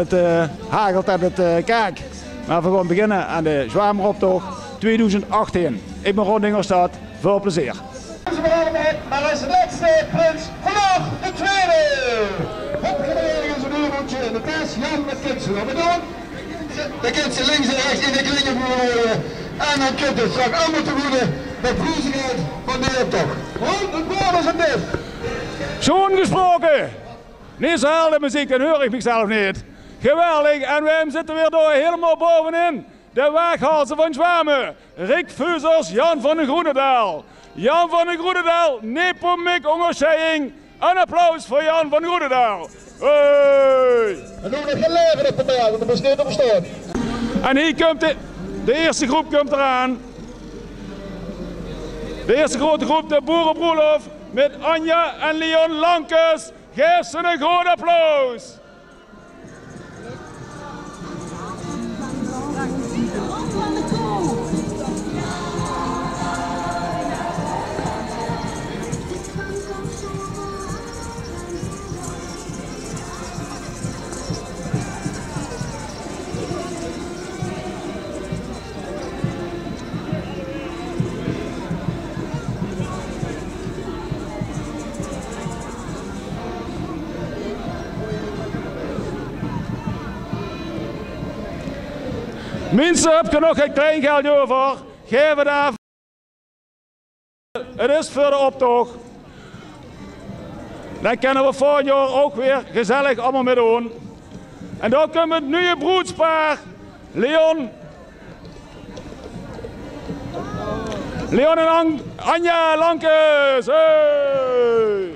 Het hagelt aan het kaak. Maar we gaan beginnen aan de Zwameroptocht 2018. Ik ben Ron Dingelstad, veel plezier. Maar als de laatste prins vandaag de tweede. Opgereden is een uurtje in de pers, Jan met Kitsen. Wat we doen? De Kitsen links en rechts in de klingen gooien. En dan kunt het straks allemaal te goede de vroezigheid van de optocht. Ron, het woord is het dit. Zo'n gesproken! Niet zo helder muziek, dan hoor ik mezelf niet. Geweldig, en wij zitten weer door helemaal bovenin. De waaghalzen van Zwamen. Rick Fuzers, Jan van den Groenendaal. Jan van den Groenendaal, Nepomuk onderscheiding. Een applaus voor Jan van den Groenendaal. Hey. En doen we nog geen leven op de berg, want er is niet op staan. En hier komt de eerste groep komt eraan. De eerste grote groep, de Boerenbroelhof. Met Anja en Leon Lankes. Geef ze een groot applaus. Mensen, heb je nog geen kleingeld over? Geven daar. Het is voor de optocht. Dan kunnen we volgend jaar ook weer gezellig allemaal mee doen. En dan komt het nieuwe broedspaar. Leon en Anja Lankes. Hey.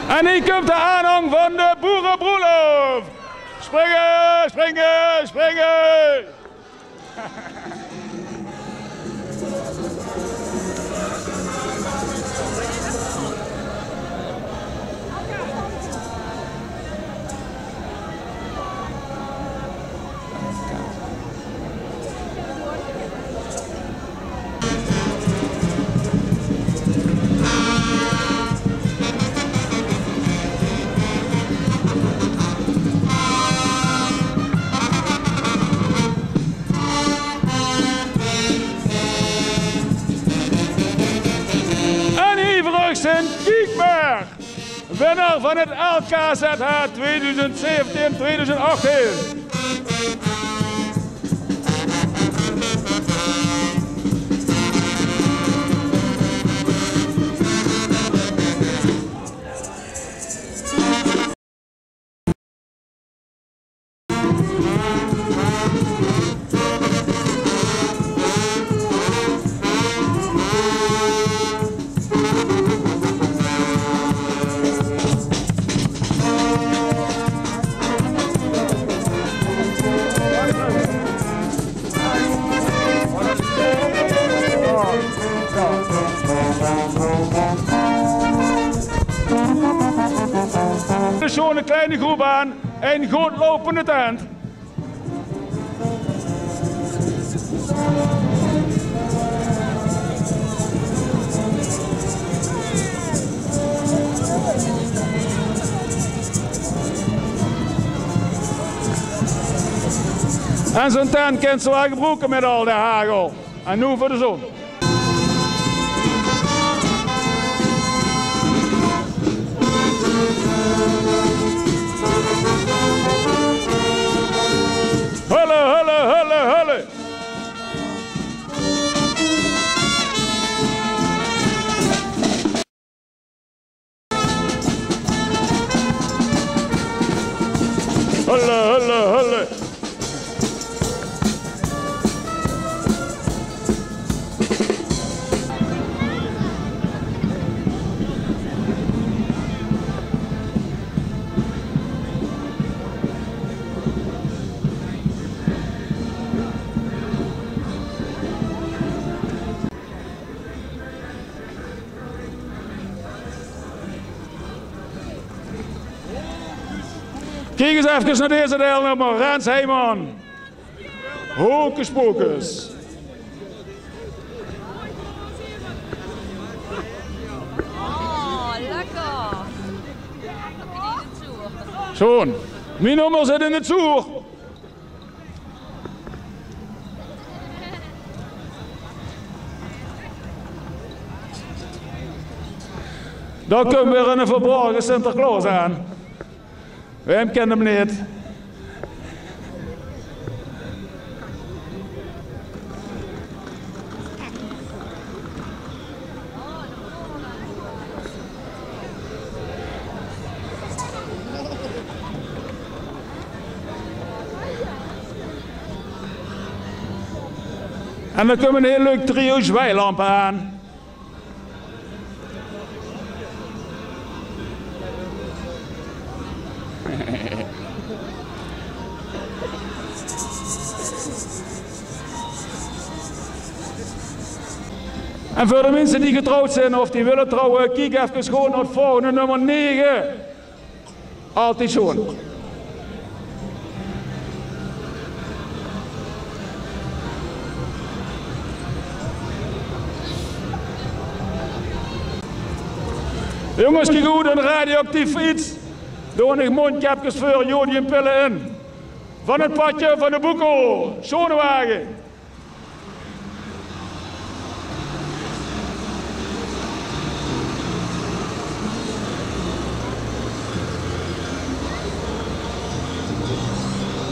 En hier komt de aanhang van de Boerenbroelhof. Springen, springen, springen. Sint Kiekmer, winnaar van het LKZH 2017-2018. Er is zo'n kleine groep aan en goed lopende tent. En zo'n tent kent ze wel gebruiken met al de hagel. En nu voor de zon. Hulle, hulle, hulle, hulle. Hulle, hulle, hulle. Kijk eens even naar deze deelnemer, Rens Heijman. Hocus pocus. Oh, lekker. Zo'n, mijn nummer zit in het zoer. Dan komt weer een verborgen Sinterklaas aan. Wij kennen hem niet. En dan komt een heel leuk trio zwijlampen aan. En voor de mensen die getrouwd zijn of die willen trouwen, kijk even gewoon naar het volgende nummer 9. Altijd zo'n. Jongens, kijk goed, een radioactief iets. Doe een mondkapjes voor jodiumpillen in. Van het padje van de boekel. Schonewagen.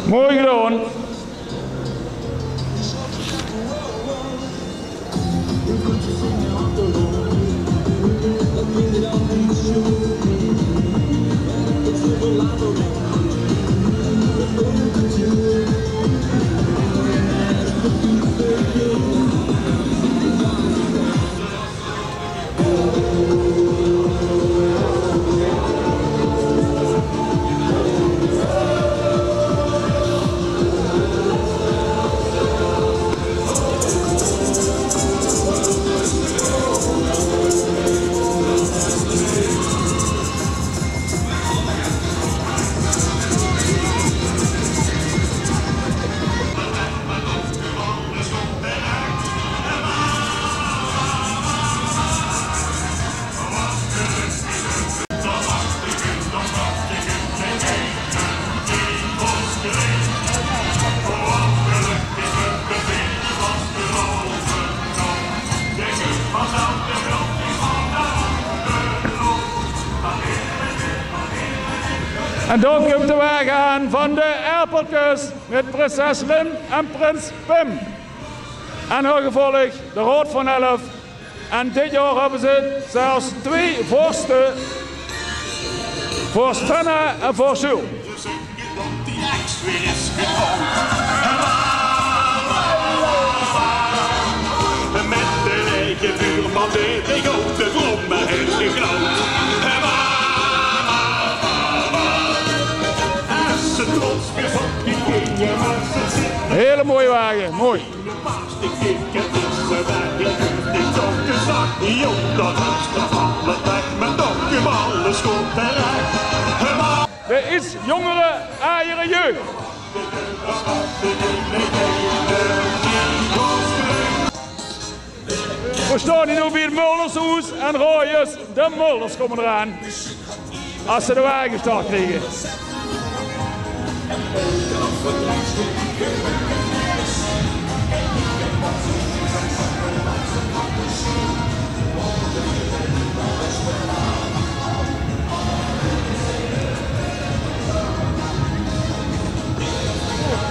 Mooi gedaan. En dan komt de wagen aan van de Erpeltjes met prinses Lin en prins Pim. En heel gevolg de Rood van 11. En dit jaar hebben ze zelfs 2 vorsten. Voor Stenna en voor Sjoel. Met de eigen buurman deed ik ook de bloemen en de groot. Hele mooie wagen, mooi. De iets jongere aaiere jeugd. We staan hier nu bij het Muldershuis en Rooijers, de Mulders komen eraan. Als ze de wagen start krijgen.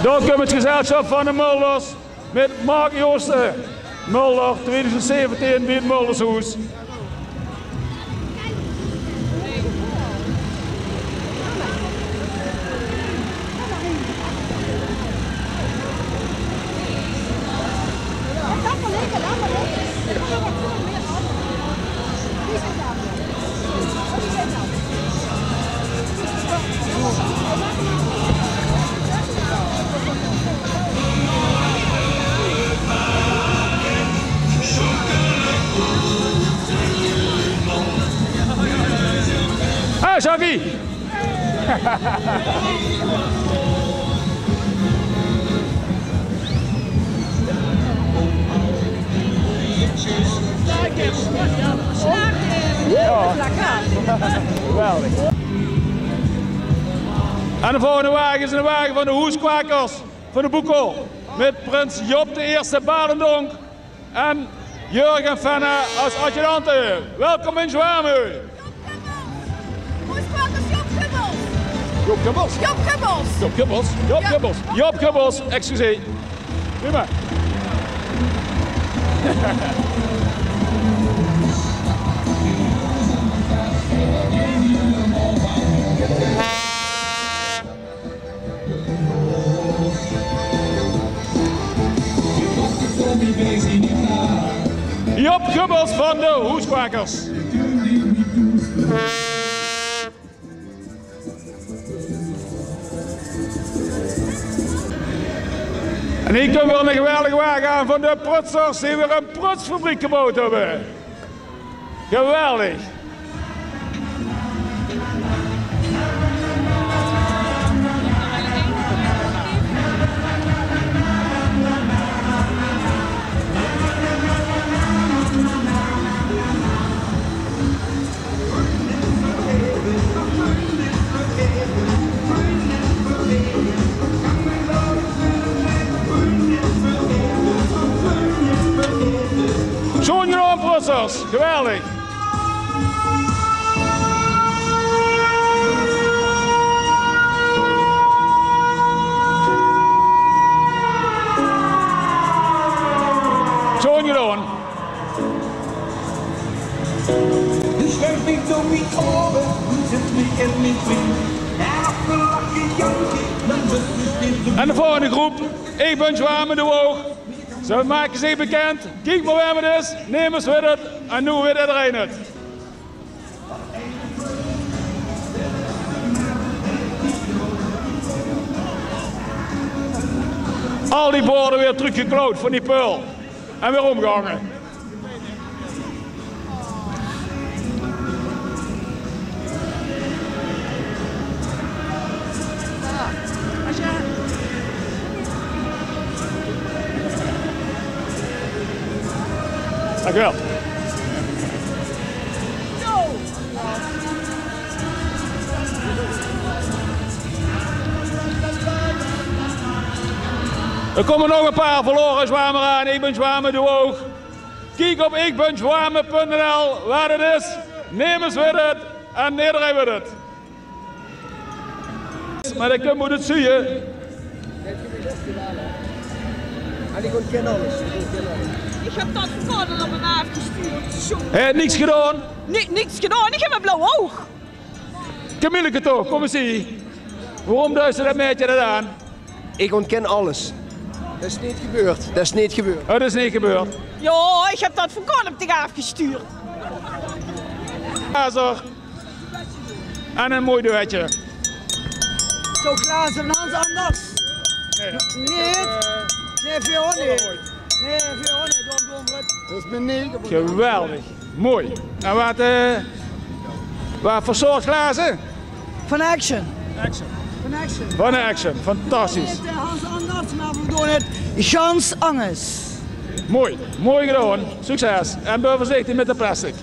Dan komt het gezelschap van de Mulders met Mark Joosten. Mulder 2017 bij het Muldershuis. Shaggy! Geweldig. En de volgende wagen is een wagen van de Hoeskwakers van de Boekel. Met prins Job de Eerste Barendonk en Jurgen Fenne als adjudanten. Welkom in Zwamen. Hoeskwakers Job Gubbels. Job Gubbels. Job Gubbels. Job Gubbels. Job Gubbels. Job Gubbels, excuseer. Prima. Job Gubbels van de Hoeskwakers. En hier komt weer een geweldige wagen aan van de Prutsers die weer een prutsfabriek gebouwd hebben. Geweldig. Zo'n genomen Prutsers, geweldig. Zo'n genomen. Dus werkt niet door mijn oren, zit me in mijn vriend. En de volgende groep, ik ben Zwamen de Woog. Ze maken zich bekend. Kijk maar waar het is, neem eens weer het en nu weer iedereen het. Al die borden weer teruggeklooid van die peul en weer omgehangen. Dank u wel. Er komen nog een paar verloren Zwamen aan. Ik ben Zwamen de Woog. Kijk op ikbenzwamen.nl waar het is. Neem eens weer het en iedereen weer het. Maar dan moet het zien. En ik ontken alles. Ik heb dat verkouden op me afgestuurd. Hij heeft niks gedaan. Niks gedaan, ik heb een blauw oog. Camilleke toch, kom eens hier. Waarom duist dat meisje dat aan? Ik ontken alles. Dat is niet gebeurd. Dat is niet gebeurd. Oh, dat is niet gebeurd. Ja, ik heb dat verkouden op de afgestuurd. Glazer. En een mooi duetje. Zo glazen van Hans anders. Nee. Nee, veel niet. Nee, veel niet. Dat is mijn negen. Geweldig. Mooi. En wat voor soort glazen? Van Action. Action. Van Action. Van Action. Fantastisch. Niet Hans anders, maar we doen het Jans Anges. Mooi. Mooi gedaan. Succes. En ben voorzichtig met de plastic.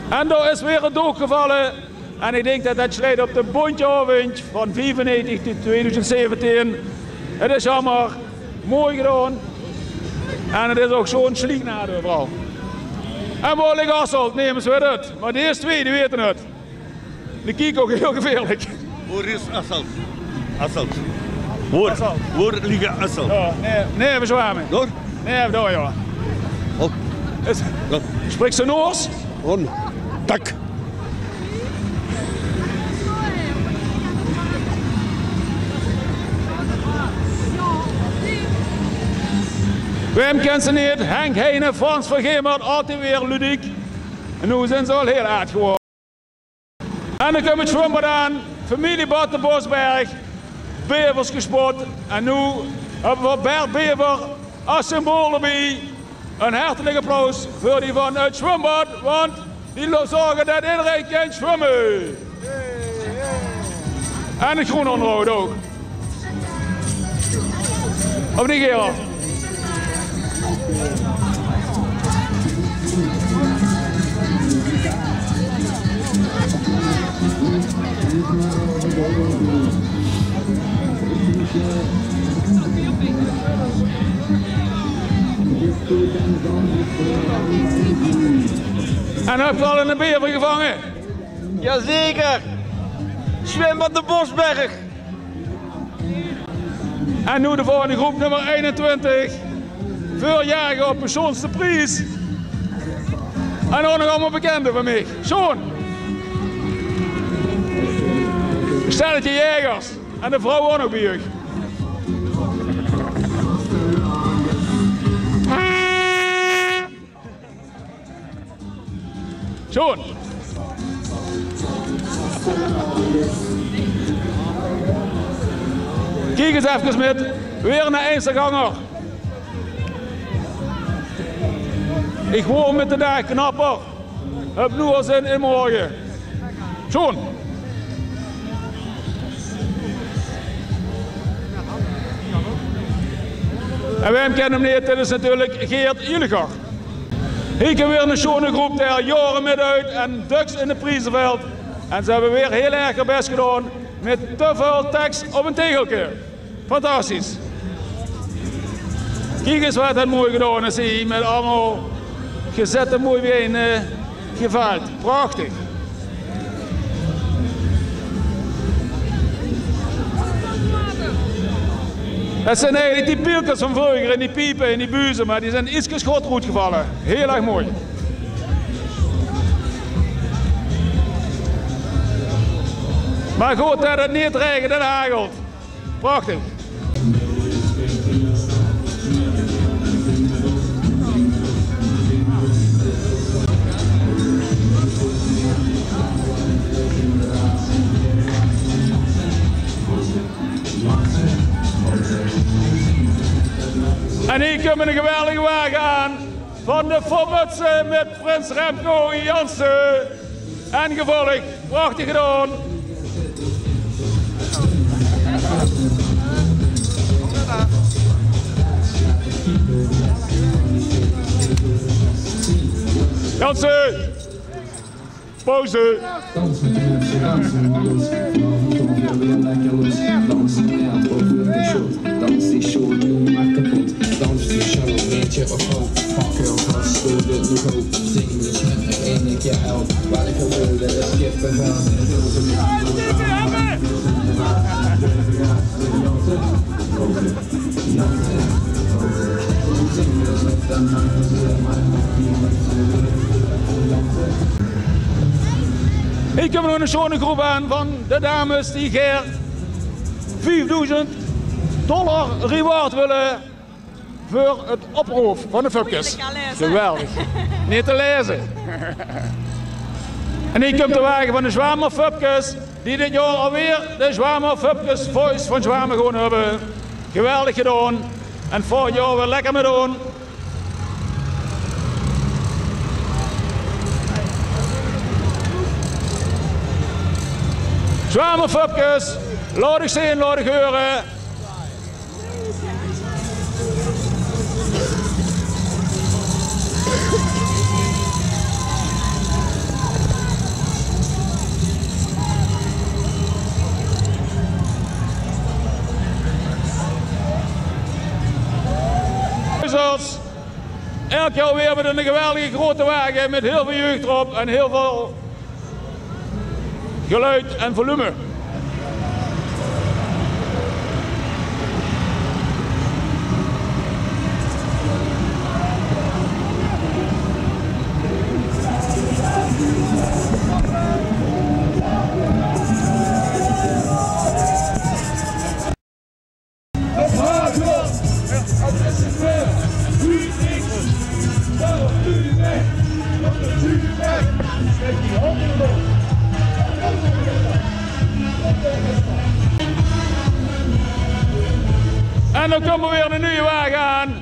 En er is weer een doek gevallen. En ik denk dat dat sluit op de Bontjeavond van 95 tot 2017. Het is jammer. Mooi gedaan. En het is ook zo'n slieknade overal. En waar ligt Asselt? Neem eens weer het. Maar de eerste twee die weten het. Die kijken ook heel gevaarlijk. Waar is Asselt? Asselt. Asselt. Waar ligt Asselt? Ja, nee, we Zwamen. Door? Nee, daar ja. Oh. Spreekt ze Noors? On. Tak. Wim kent ze niet, Henk Heine, Frans van Gemert, altijd weer ludiek. En nu zijn ze al heel aard geworden. En dan komt het zwembad aan, familie Bad de Bosberg, bevers gespot. En nu hebben we Bert Bever als symbool erbij. Een hartelijk applaus voor die van het zwembad, want die zorgen dat iedereen kan zwemmen. En het groen onderhoud ook. Of niet, Gerard? En heb je al een bever gevangen? Jazeker. Zwembad de Bosberg. En nu de volgende groep nummer 21. Voorjarige op persoonste prijs. En ook nog allemaal bekenden van mij. Zo'n. Stelletje jagers. En de vrouw ook nog bij u. Zo'n. Kijk eens even met. Weer een Einzelganger. Ik woon met de dag knapper. Heb nu al zin in morgen. Zo'n. En wij kennen hem niet, dit is natuurlijk Geert Juliger. Hier hebben weer een schone groep die al jaren met uit en duks in het prijzenveld. En ze hebben weer heel erg hun best gedaan met te veel tekst op een tegeltje. Fantastisch. Kijk eens wat het mooi gedaan is hier met allemaal gezette mooi benen geveld. Prachtig. Dat zijn eigenlijk die pielkens van vroeger en die piepen en die buizen, maar die zijn iets schotgoed gevallen. Heel erg mooi. Maar goed dat het niet regent en hagelt. Prachtig. En hier komen een geweldige wagen aan van de Foppetsen met Prins Remco Jansen en gevolg. Prachtig gedaan. Jansen! Pauze! Dansen, dansen, alles. Kom weer lekker los. Dansen, ja, over de show. Dans die show, nu maar kapot. Dans die show, weet je of ook. Pak heel vast, doe dit nog ook. Zing dus met me één ik je help. Waar ik wilde, is kippenvel. Hier komen we een schone groep aan van de dames die Geert $5.000 reward willen voor het oproep van de Fupkes. Geweldig. Niet te lezen. En hier komt de wagen van de Zwamer Fupkes, die dit jaar alweer de Zwamer Fupkes Voice van Zwamer gewoon hebben. Geweldig gedaan. En vorig jaar weer lekker mee doen. Zwamer Fupkes, laat ik zien, laat ik horen. Elk jaar weer met een geweldige grote wagen met heel veel jeugd erop en heel veel geluid en volume. En dan komt er weer een nieuwe wagen aan.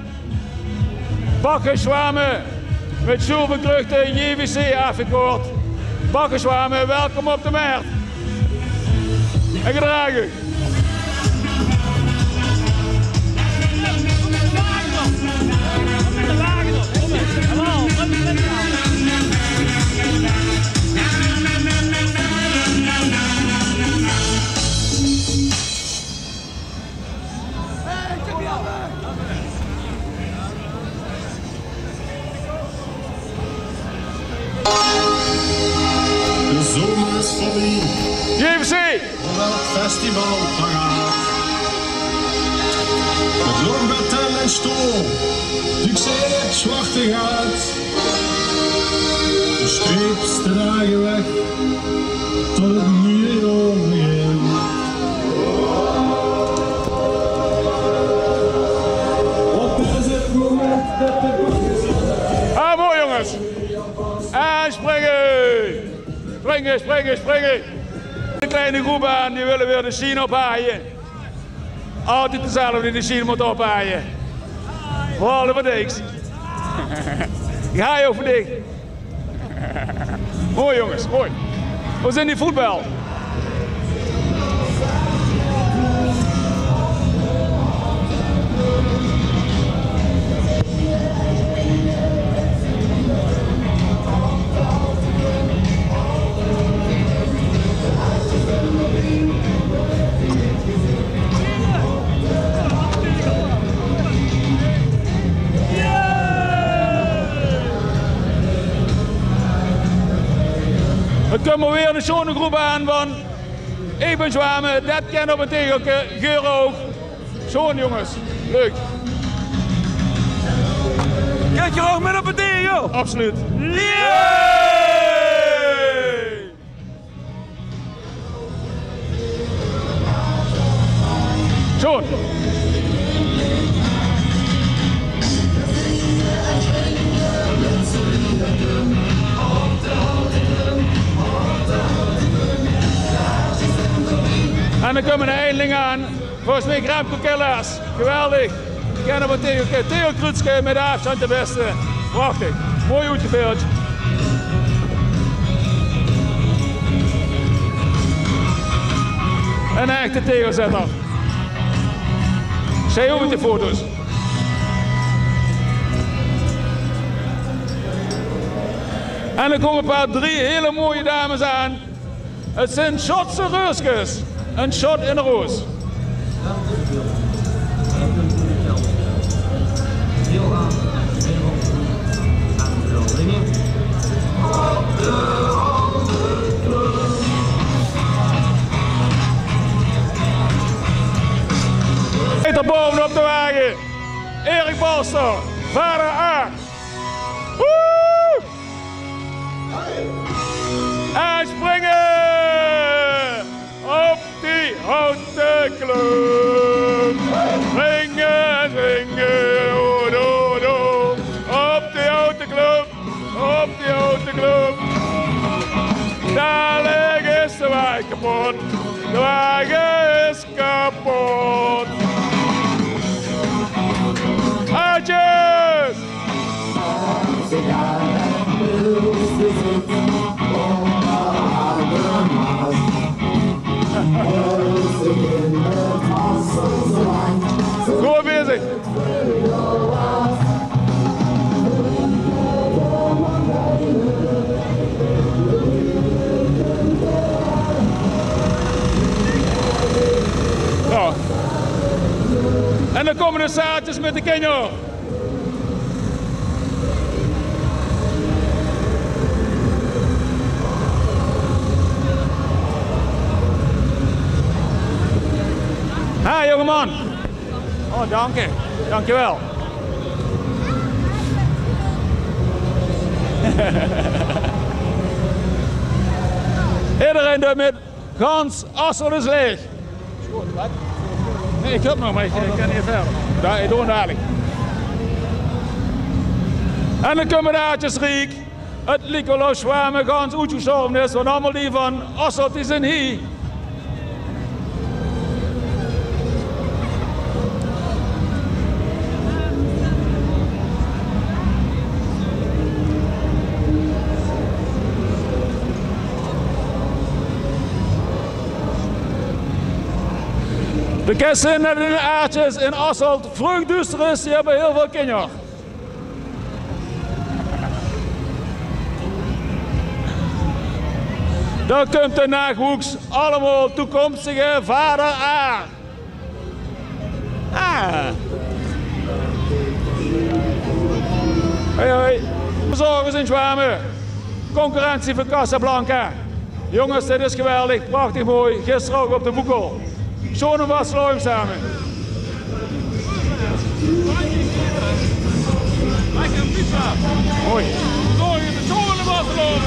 Bakkenzwamen met zilverkluchten JVC afgekort. Bakkenzwamen, welkom op de markt. En gedragen. De zomer is voorbij. JVC! Welk festival paraat. Het Lorbetel en Stoel. Succes, zwarte gaat. De streep dragen weg. Tot het nieuwe jaar begint. Wat is het moment dat de boekjes... Ah, mooi jongens! En springen! Springen, springen, springen! De kleine groep aan, die willen weer de Chine ophaaien. Altijd dezelfde die de Chine moet ophaaien. Vooral de Verdeks. Ga je over dicht. Mooi jongens, mooi. We zijn die voetbal. Het komt maar weer de schone groep aan van Ebenzwamen, dat kan op een tegeltje, Geurhoog. Schoon jongens, leuk. Kijk je ook met op een tegel? Absoluut. Yeah! Schoon. En dan komen de eindling aan. Volgens mij Remco Kellers. Geweldig. Ik ken hem tegen Theo Krutske met de afstand de beste. Prachtig. Mooi uitgebeeld. Een echte tegelzetter. Zij ook met de foto's. En er komen drie hele mooie dames aan. Het zijn Schotse reusjes. Een shot in de roos. Peter bovenop de wagen. Erik Balster. Vader A. Woe! En springen! Op die houten club. Springen, springen, oh, oh, oh. Op die houten club. Op die houten club. Dadelijk is de wagen kapot. De wagen is kapot. Uitjes! Goed bezig. Ja. En dan komen de zaadjes met de kenjo. Ha, jongeman. Oh, dank je. Dankjewel. Iedereen doet met Gans Assel is leeg. Nee, ik heb nog, maar ik kan niet verder. Daar, ik doe het dadelijk. En dan komen de aardjes riek. Het Nicolaas Schwamen Gans uitgestorven is, want allemaal die van Assel die zijn hier. De kessen en de aardjes in Asselt, vroeg duister is, die hebben heel veel kinderen. Dan komt de nachtwoeks allemaal toekomstige vader aan. Hoi hoi. Bezorgers in Zwamen. Concurrentie van Casablanca. Jongens, dit is geweldig, prachtig mooi. Gisteren ook op de Boekel. Zo'n was leuk samen. Mooi. Zo'n was leuk.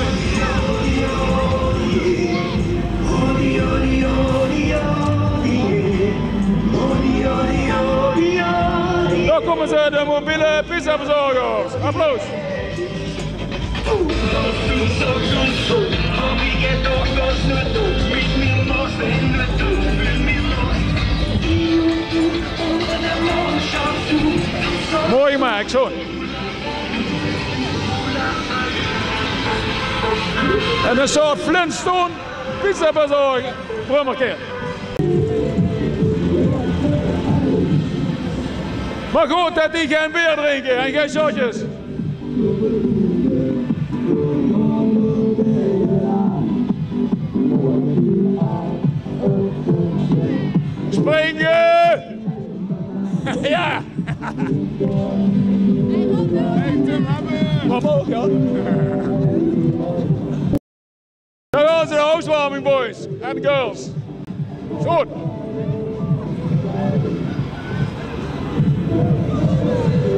Daar komen ze, de mobiele pizzabezorgers. Applaus. Mooi gemaakt, zo. En een soort Flintstone pizzabezorger. Brummerkeer. Maar goed dat die geen bier drinken en geen shotjes. Springen! Ja! Kom ook, ja. Daar gaan ze de housewarming, boys and girls. Goed.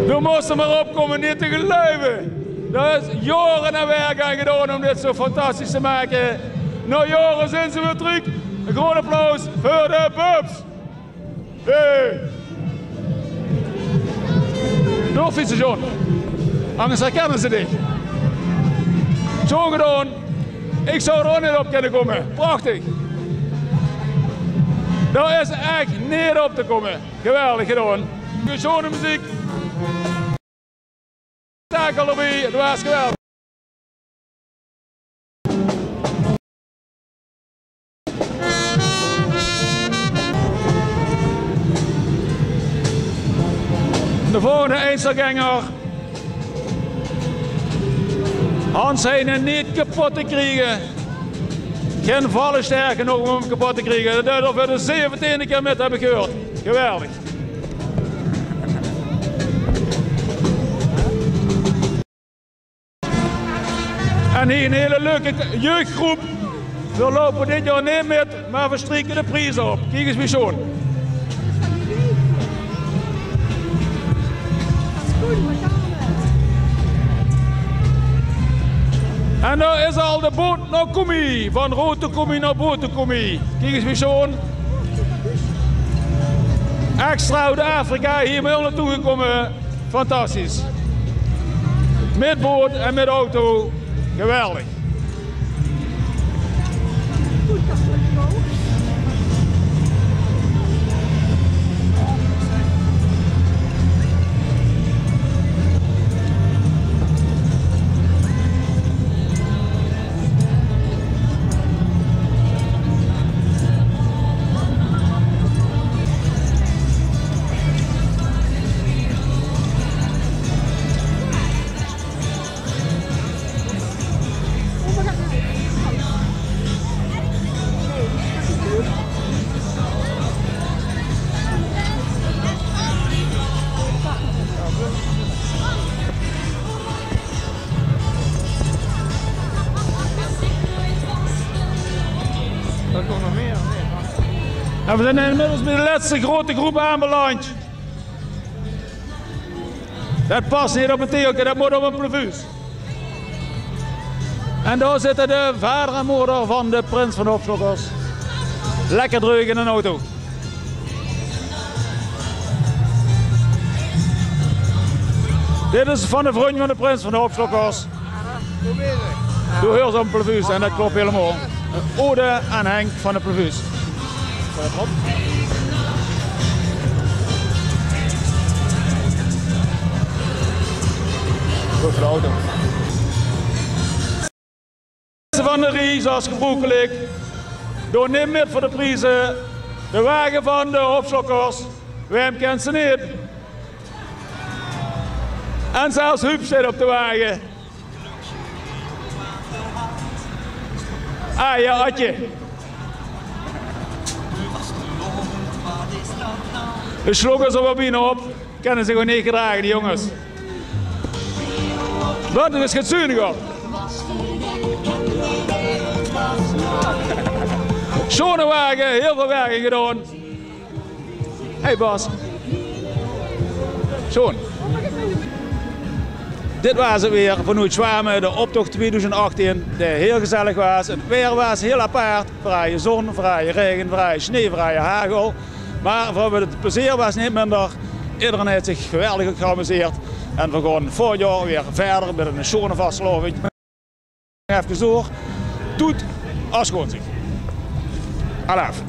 Nu moesten maar opkomen niet te geloven. Er is jaren aan werk aan gedaan om dit zo fantastisch te maken. Na jaren zijn ze weer terug. Een groot applaus voor de pubs. Hey. Door fietsen, John. Anders herkennen ze dich. Zo gedaan. Ik zou er ook niet op kunnen komen. Prachtig. Daar is echt niet op te komen. Geweldig gedaan. Zo'n muziek. Takel erbij, het was geweldig. De volgende Einzelganger. Hans Heijnen niet kapot te krijgen. Geen vallen sterk genoeg om hem kapot te krijgen. Dat duurt voor de 17e keer met heb ik gehoord. Geweldig. En hier een hele leuke jeugdgroep. We lopen dit jaar niet met, maar we strikken de prijzen op. Kijk eens wie zo'n. En daar is al de boot naar Koemi. Van Rote Koemi naar Bote Koemi. Kijk eens wie zo'n. Extra uit Afrika hier mee naartoe gekomen. Fantastisch. Met boot en met auto. Geweldig. En we zijn inmiddels bij de laatste grote groep aanbeland. Dat past niet op een theeltje, dat moet op een plevuus. En daar zitten de vader en moeder van de prins van de Opslokkers. Lekker dreug in een auto. Dit is van de vriend van de prins van de Opslokkers. Doe heel zo'n plevuus en dat klopt helemaal. Een ode aan Henk van de plevuus. Goed voor de auto. Van de Rie, zoals gebruikelijk. Door niet meer voor de prijzen. De wagen van de opzoekers. Wem kent ze niet? En zelfs Huub zit op de wagen. Ah ja, Adje. De sloegen op binnen op. Kennen ze gewoon niet gedragen, die jongens. Wat is het zuiniger? Schone wagen, heel veel werk gedaan. Hey Bas. Schoon. Dit was het weer vanuit Zwamen, de optocht 2018, die heel gezellig was. Het weer was heel apart, vrije zon, vrije regen, vrije sneeuw, vrije hagel. Maar voor het plezier was niet minder. Iedereen heeft zich geweldig geamuseerd. En we gaan volgend jaar weer verder met een schone vastloving. Even door. Doet als gewoon zich. Alaf.